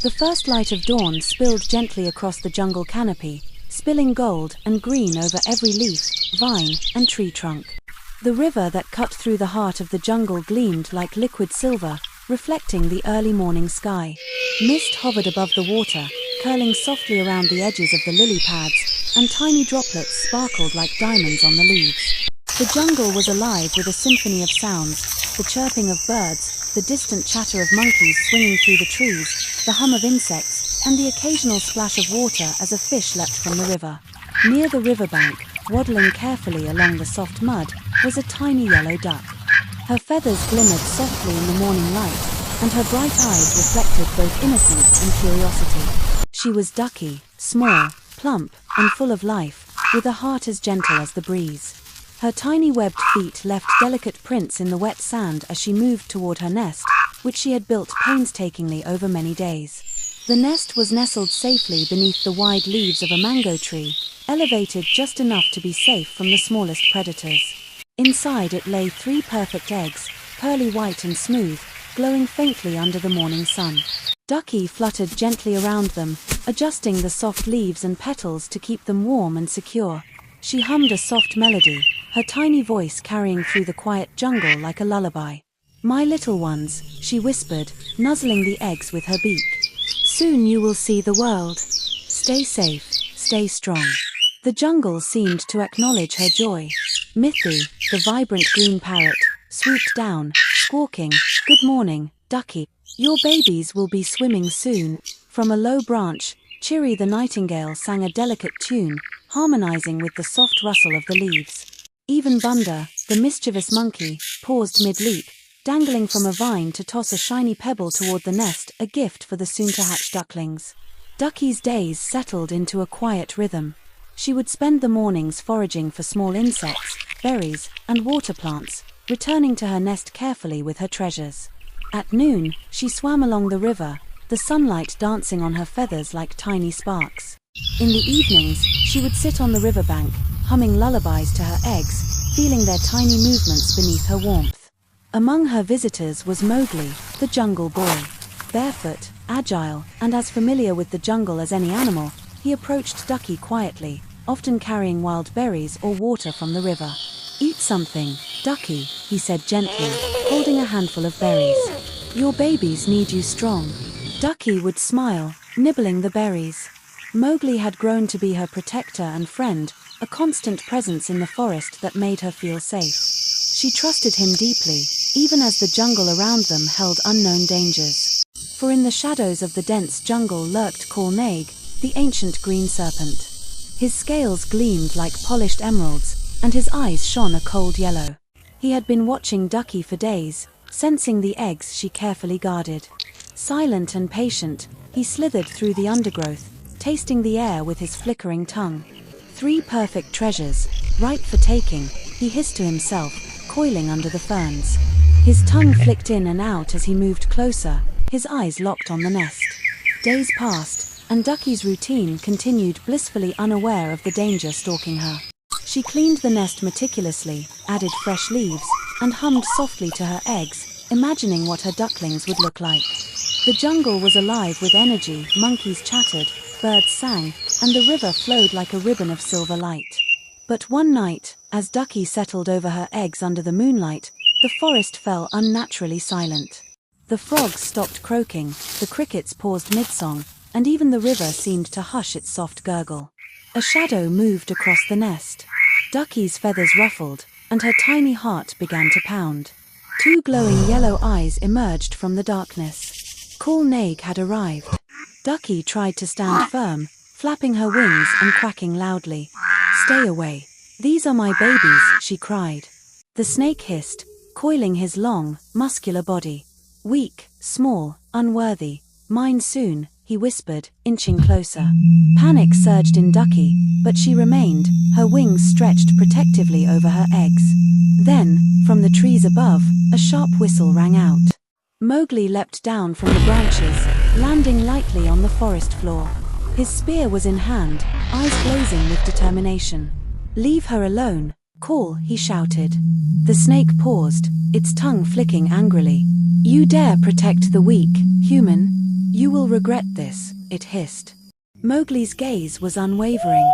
The first light of dawn spilled gently across the jungle canopy, spilling gold and green over every leaf, vine, and tree trunk. The river that cut through the heart of the jungle gleamed like liquid silver, reflecting the early morning sky. Mist hovered above the water, curling softly around the edges of the lily pads, and tiny droplets sparkled like diamonds on the leaves. The jungle was alive with a symphony of sounds, the chirping of birds, the distant chatter of monkeys swinging through the trees, the hum of insects, and the occasional splash of water as a fish leapt from the river. Near the riverbank, waddling carefully along the soft mud, was a tiny yellow duck. Her feathers glimmered softly in the morning light, and her bright eyes reflected both innocence and curiosity. She was Duckie, small, plump, and full of life, with a heart as gentle as the breeze. Her tiny webbed feet left delicate prints in the wet sand as she moved toward her nest, which she had built painstakingly over many days. The nest was nestled safely beneath the wide leaves of a mango tree, elevated just enough to be safe from the smallest predators. Inside it lay 3 perfect eggs, pearly white and smooth, glowing faintly under the morning sun. Duckie fluttered gently around them, adjusting the soft leaves and petals to keep them warm and secure. She hummed a soft melody, her tiny voice carrying through the quiet jungle like a lullaby. "My little ones," she whispered, nuzzling the eggs with her beak. "Soon you will see the world. Stay safe, stay strong." The jungle seemed to acknowledge her joy. Mithy, the vibrant green parrot, swooped down, squawking, "Good morning, Duckie. Your babies will be swimming soon." From a low branch, Chiri the nightingale sang a delicate tune, harmonizing with the soft rustle of the leaves. Even Bunda, the mischievous monkey, paused mid-leap, dangling from a vine to toss a shiny pebble toward the nest, a gift for the soon-to-hatch ducklings. Duckie's days settled into a quiet rhythm. She would spend the mornings foraging for small insects, berries, and water plants, returning to her nest carefully with her treasures. At noon, she swam along the river, the sunlight dancing on her feathers like tiny sparks. In the evenings, she would sit on the riverbank, humming lullabies to her eggs, feeling their tiny movements beneath her warmth. Among her visitors was Mowgli, the jungle boy. Barefoot, agile, and as familiar with the jungle as any animal, he approached Duckie quietly, often carrying wild berries or water from the river. "Eat something, Duckie," he said gently, holding a handful of berries. "Your babies need you strong." Duckie would smile, nibbling the berries. Mowgli had grown to be her protector and friend, a constant presence in the forest that made her feel safe. She trusted him deeply, even as the jungle around them held unknown dangers. For in the shadows of the dense jungle lurked Nag, the ancient green serpent. His scales gleamed like polished emeralds, and his eyes shone a cold yellow. He had been watching Duckie for days, sensing the eggs she carefully guarded. Silent and patient, he slithered through the undergrowth, tasting the air with his flickering tongue. 3 perfect treasures, ripe for taking, he hissed to himself, coiling under the ferns. His tongue flicked in and out as he moved closer, his eyes locked on the nest. Days passed, and Duckie's routine continued, blissfully unaware of the danger stalking her. She cleaned the nest meticulously, added fresh leaves, and hummed softly to her eggs, imagining what her ducklings would look like. The jungle was alive with energy, monkeys chattered, birds sang, and the river flowed like a ribbon of silver light. But one night, as Duckie settled over her eggs under the moonlight, the forest fell unnaturally silent. The frogs stopped croaking, the crickets paused mid-song, and even the river seemed to hush its soft gurgle. A shadow moved across the nest. Duckie's feathers ruffled, and her tiny heart began to pound. 2 glowing yellow eyes emerged from the darkness. Nag had arrived. Duckie tried to stand firm, flapping her wings and quacking loudly. "Stay away. These are my babies," she cried. The snake hissed, coiling his long, muscular body. "Weak, small, unworthy. Mine soon," he whispered, inching closer. Panic surged in Duckie, but she remained, her wings stretched protectively over her eggs. Then, from the trees above, a sharp whistle rang out. Mowgli leapt down from the branches, landing lightly on the forest floor. His spear was in hand, eyes blazing with determination. "Leave her alone, Call," he shouted. The snake paused, its tongue flicking angrily. "You dare protect the weak, human? "You will regret this," it hissed. Mowgli's gaze was unwavering.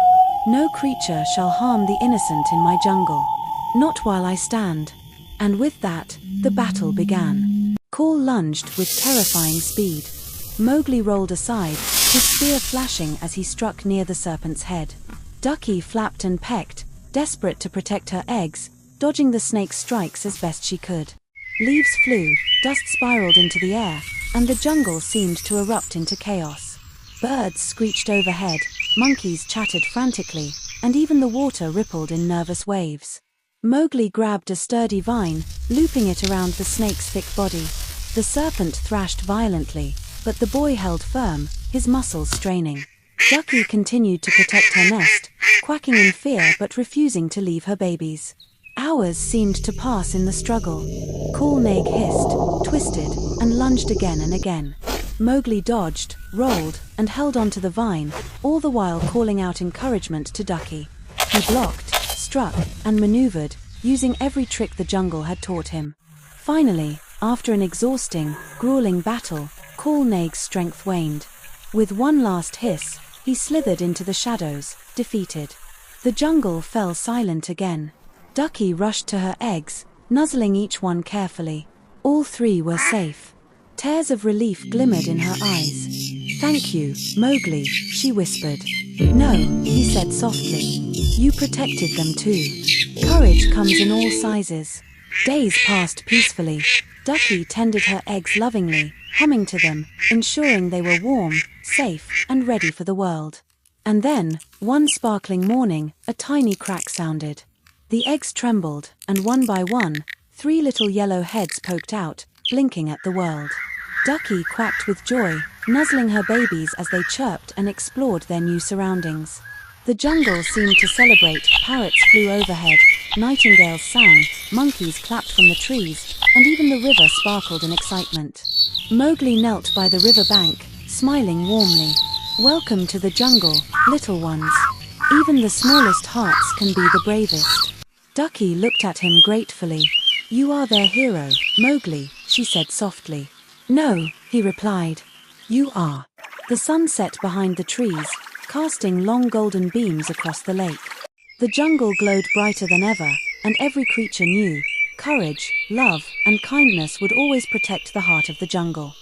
"No creature shall harm the innocent in my jungle. Not while I stand." And with that, the battle began. Call lunged with terrifying speed. Mowgli rolled aside, his spear flashing as he struck near the serpent's head. Duckie flapped and pecked, desperate to protect her eggs, dodging the snake's strikes as best she could. Leaves flew, dust spiraled into the air, and the jungle seemed to erupt into chaos. Birds screeched overhead, monkeys chattered frantically, and even the water rippled in nervous waves. Mowgli grabbed a sturdy vine, looping it around the snake's thick body. The serpent thrashed violently, but the boy held firm, his muscles straining. Duckie continued to protect her nest, quacking in fear but refusing to leave her babies. Hours seemed to pass in the struggle. Corneg hissed, twisted, and lunged again and again. Mowgli dodged, rolled, and held onto the vine, all the while calling out encouragement to Duckie. He blocked, struck, and maneuvered, using every trick the jungle had taught him. Finally, after an exhausting, grueling battle, Corneg's strength waned. With one last hiss, he slithered into the shadows, defeated. The jungle fell silent again. Duckie rushed to her eggs, nuzzling each one carefully. All three were safe. Tears of relief glimmered in her eyes. "Thank you, Mowgli," she whispered. "No," he said softly. "You protected them too. Courage comes in all sizes." Days passed peacefully. Duckie tended her eggs lovingly, humming to them, ensuring they were warm, safe, and ready for the world. And then, one sparkling morning, a tiny crack sounded. The eggs trembled, and one by one, 3 little yellow heads poked out, blinking at the world. Duckie quacked with joy, nuzzling her babies as they chirped and explored their new surroundings. The jungle seemed to celebrate, parrots flew overhead, nightingales sang, monkeys clapped from the trees, and even the river sparkled in excitement. Mowgli knelt by the river bank, smiling warmly. "Welcome to the jungle, little ones. Even the smallest hearts can be the bravest." Duckie looked at him gratefully. "You are their hero, Mowgli," she said softly. "No," he replied. "You are." The sun set behind the trees, casting long golden beams across the lake. The jungle glowed brighter than ever, and every creature knew, courage, love, and kindness would always protect the heart of the jungle.